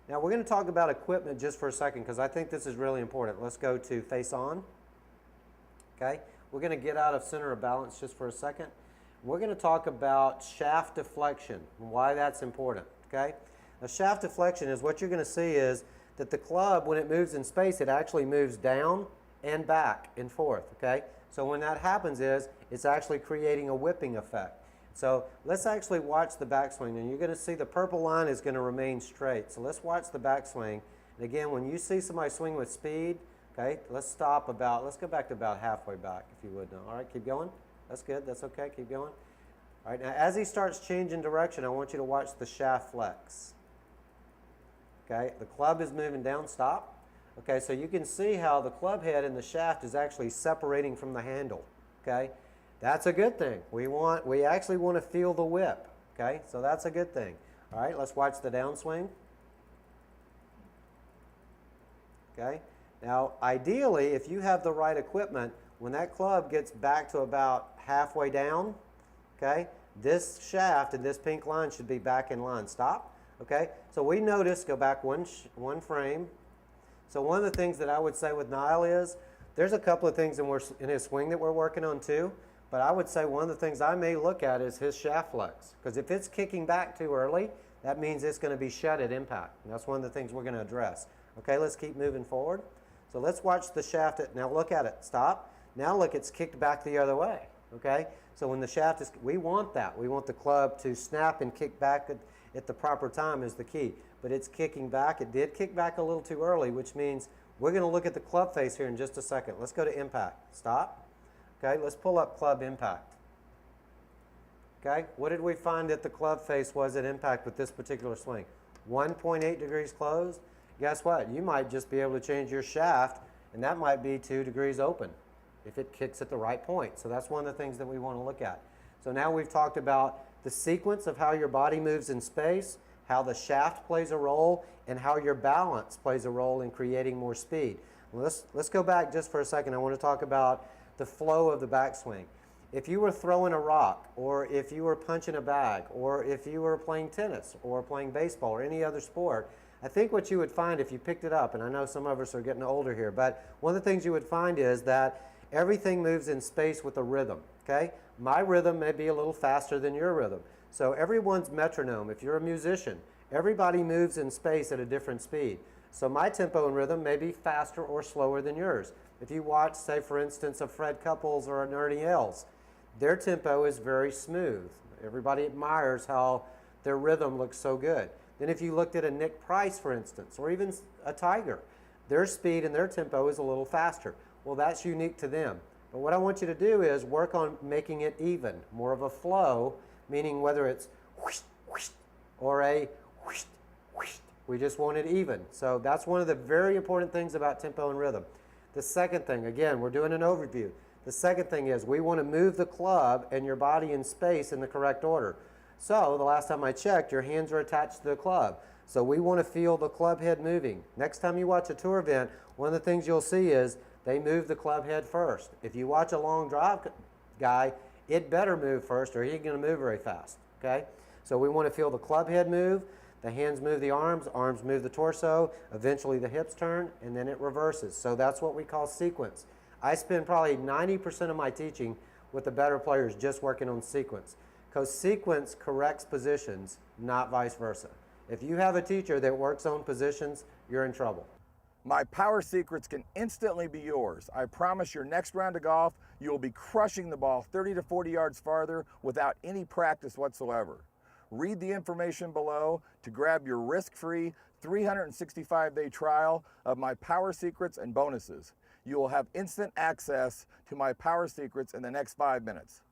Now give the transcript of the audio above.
Now we're going to talk about equipment just for a second because I think this is really important. Let's go to face on. Okay, we're going to get out of center of balance just for a second. We're going to talk about shaft deflection and why that's important. Okay, now shaft deflection is what you're going to see is that the club, when it moves in space, it actually moves down and back and forth. Okay, so when that happens is it's actually creating a whipping effect. So let's actually watch the backswing, and you're going to see the purple line is going to remain straight. So let's watch the backswing. And again, when you see somebody swing with speed, okay, let's go back to about halfway back, if you would. Now. All right, keep going. That's good. That's okay. Keep going. All right, now as he starts changing direction, I want you to watch the shaft flex. Okay, the club is moving down. Stop. Okay, so you can see how the club head and the shaft is actually separating from the handle. Okay. That's a good thing. We actually want to feel the whip. Okay, so that's a good thing. All right, let's watch the downswing. Okay, now ideally, if you have the right equipment, when that club gets back to about halfway down, okay, this shaft and this pink line should be back in line. Stop. Okay, so we notice, go back one frame. So one of the things that I would say with Niall is, there's a couple of things in his swing that we're working on too. But I would say one of the things I may look at is his shaft flex. Because if it's kicking back too early, that means it's going to be shed at impact. And that's one of the things we're going to address. Okay, let's keep moving forward. So let's watch the shaft. Now look at it. Stop. Now look, it's kicked back the other way. Okay, so when the shaft is, we want that. We want the club to snap and kick back at the proper time is the key. But it's kicking back. It did kick back a little too early, which means we're going to look at the club face here in just a second. Let's go to impact. Stop. Okay, let's pull up club impact. Okay, what did we find that the club face was at impact with this particular swing? 1.8 degrees closed. Guess what? You might just be able to change your shaft, and that might be 2 degrees open if it kicks at the right point. So that's one of the things that we want to look at. So now we've talked about the sequence of how your body moves in space, how the shaft plays a role, and how your balance plays a role in creating more speed. Let's go back just for a second. I want to talk about the flow of the backswing. If you were throwing a rock, or if you were punching a bag, or if you were playing tennis, or playing baseball, or any other sport, I think what you would find if you picked it up, and I know some of us are getting older here, but one of the things you would find is that everything moves in space with a rhythm, okay? My rhythm may be a little faster than your rhythm. So everyone's metronome, if you're a musician, everybody moves in space at a different speed. So my tempo and rhythm may be faster or slower than yours. If you watch, say, for instance, a Fred Couples or an Ernie Els, their tempo is very smooth. Everybody admires how their rhythm looks so good. Then if you looked at a Nick Price, for instance, or even a Tiger, their speed and their tempo is a little faster. Well, that's unique to them. But what I want you to do is work on making it even, more of a flow, meaning whether it's whoosh, whoosh, or a whoosh, whoosh. We just want it even. So that's one of the very important things about tempo and rhythm. The second thing, again, we're doing an overview. The second thing is we want to move the club and your body in space in the correct order. So the last time I checked, your hands are attached to the club. So we want to feel the club head moving. Next time you watch a tour event, one of the things you'll see is they move the club head first. If you watch a long drive guy, it better move first or he ain't going to move very fast. Okay? So we want to feel the club head move. The hands move the arms move the torso, eventually the hips turn, and then it reverses. So that's what we call sequence. I spend probably 90% of my teaching with the better players just working on sequence. Because sequence corrects positions, not vice versa. If you have a teacher that works on positions, you're in trouble. My power secrets can instantly be yours. I promise your next round of golf, you will be crushing the ball 30 to 40 yards farther without any practice whatsoever. Read the information below to grab your risk-free 365-day trial of my power secrets and bonuses. You will have instant access to my power secrets in the next 5 minutes.